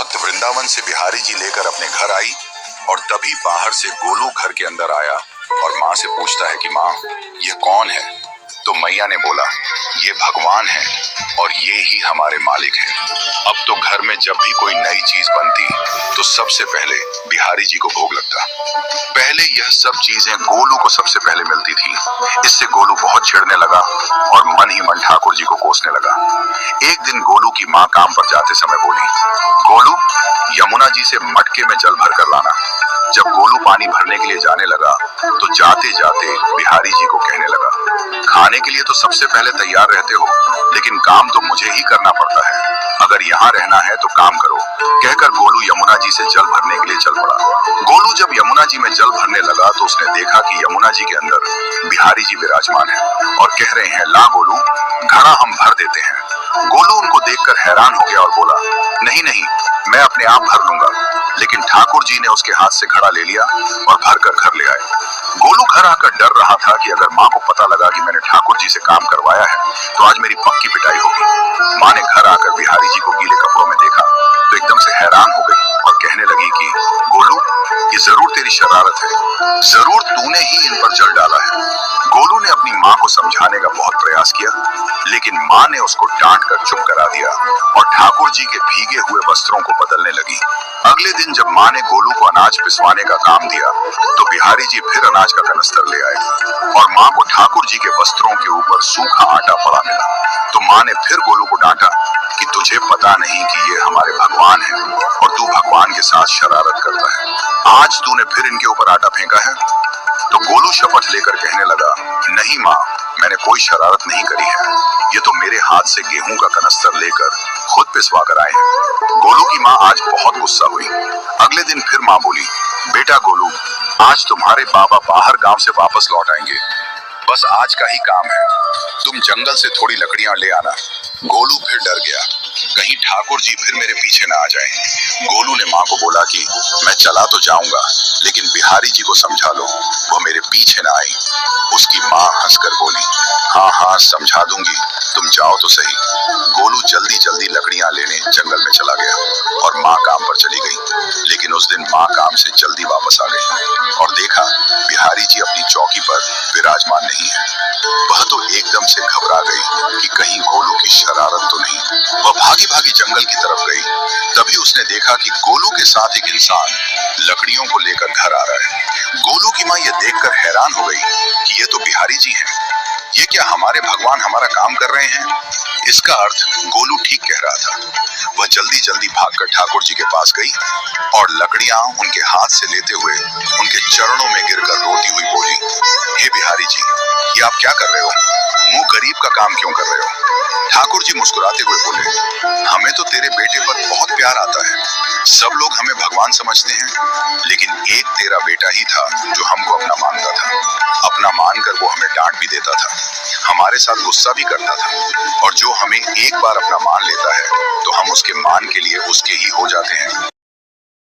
भक्त वृंदावन से बिहारी जी लेकर अपने घर आई और तभी बाहर से गोलू घर के अंदर आया और माँ से पूछता है कि माँ, ये कौन है? तो मैया ने बोला, ये भगवान है और ये ही हमारे मालिक हैं। अब तो घर में जब भी कोई नई चीज बनती तो सबसे पहले बिहारी जी को भोग लगता। पहले यह सब चीजें गोलू को सबसे पहले मिलती थी। इससे गोलू बहुत चिढ़ने लगा और मन ही मन ठाकुर जी को कोसने लगा। एक दिन गोलू की माँ काम पर जाते समय बोली, गोलू, यमुना जी से मटके में जल भर कर लाना। जब गोलू पानी भरने के लिए जाने लगा तो जाते जाते बिहारी जी को कहने लगा, खाने के लिए तो सबसे पहले तैयार रहते हो, लेकिन काम तो मुझे ही करना पड़ता है। अगर यहाँ रहना है तो काम करो। कहकर गोलू यमुना जी से जल भरने के लिए चल पड़ा। गोलू जब यमुना जी में जल भरने लगा तो उसने देखा कि यमुना जी के अंदर बिहारी जी विराजमान है और कह रहे हैं, ला गोलू, घड़ा हम भर देते हैं। गोलू उनको देखकर हैरान हो गया और बोला, नहीं नहीं, मैं अपने आप भर लूंगा। लेकिन ठाकुर जी ने उसके हाथ से घड़ा ले लिया और भर कर घर ले आए। गोलू घर आकर डर रहा था कि अगर माँ को पता लगा कि मैंने ठाकुर जी से काम करवाया है तो आज मेरी पक्की पिटाई होगी। माँ ने घर आकर बिहारी जी को गीले कपड़ों में देखा तो एकदम से हैरान हो गई और कहने लगी कि गोलू, ये जरूर तेरी शरारत है, जरूर तूने ही इन पर जल डाला है। गोलू ने अपनी माँ को समझाने का बहुत प्रयास किया, लेकिन माँ ने उसको डांट कर चुप करा दिया और ठाकुर जी के भीगे हुए वस्त्रों को बदलने लगी। अगले दिन जब माँ ने गोलू को अनाज पिसवाने का काम दिया तो बिहारी जी फिर अनाज का कनस्तर ले आए और माँ को ठाकुर जी के वस्त्रों के ऊपर सूखा आटा पड़ा मिला। तो माँ ने फिर गोलू को डांटा कि तुझे पता नहीं कि ये हमारे भगवान हैं और तू भगवान के साथ शरारत करता है। आज तूने फिर इनके ऊपर आटा फेंका है। तो गोलू शपथ लेकर कहने लगा, नहीं माँ, मैंने कोई शरारत नहीं करी है। ये तो मेरे हाथ से गेहूं का कनस्तर लेकर खुद पिसवा कर आए हैं। गोलू की माँ आज बहुत गुस्सा हुई। अगले दिन फिर माँ बोली, बेटा गोलू, आज तुम्हारे बाबा बाहर गांव से वापस लौट आएंगे, बस आज का ही काम है। तुम जंगल से थोड़ी लकड़ियां ले आना। गोलू फिर डर गया, कहीं ठाकुर जी फिर मेरे पीछे ना आ जाएं। गोलू ने माँ को बोला कि मैं चला तो जाऊंगा, लेकिन बिहारी जी को समझा लो, वो मेरे पीछे ना आई। उसकी माँ हंसकर बोली, हाँ हाँ समझा दूंगी, तुम जाओ तो सही। गोलू जल्दी जल्दी लकड़ियां लेने जंगल में चला गया और माँ काम पर चली गई। लेकिन उस दिन माँ काम से जल्दी वापस आ गई और देखा बिहारी जी अपनी चौकी पर विराजमान नहीं है। वह तो एकदम से घबरा गई कि कहीं गोलू की शरारत तो नहीं। वह भागी भागी जंगल की तरफ गई। तभी उसने देखा कि गोलू के साथ एक इंसान लकड़ियों को लेकर घर आ रहा है। गोलू की माँ यह देखकर हैरान हो गई कि ये तो बिहारी जी हैं। ये क्या हमारे भगवान हमारा काम कर रहे हैं? इसका अर्थ गोलू ठीक कह रहा था। वह जल्दी जल्दी भागकर ठाकुर जी के पास गई और लकड़ियां उनके हाथ से लेते हुए उनके चरणों में गिरकर रोती हुई बोली, हे बिहारी जी, ये आप क्या कर रहे हो? मुंह गरीब का काम क्यों कर रहे हो? ठाकुर जी मुस्कुराते हुए बोले, हमें तो तेरे बेटे पर बहुत प्यार आता है। सब लोग हमें भगवान समझते हैं, लेकिन एक तेरा बेटा ही था जो हमको अपना मानता था। अपना मानकर वो हमें डांट भी देता था, हमारे साथ गुस्सा भी करता था, और जो हमें एक बार अपना मान लेता है तो हम उसके मान के लिए उसके ही हो जाते हैं।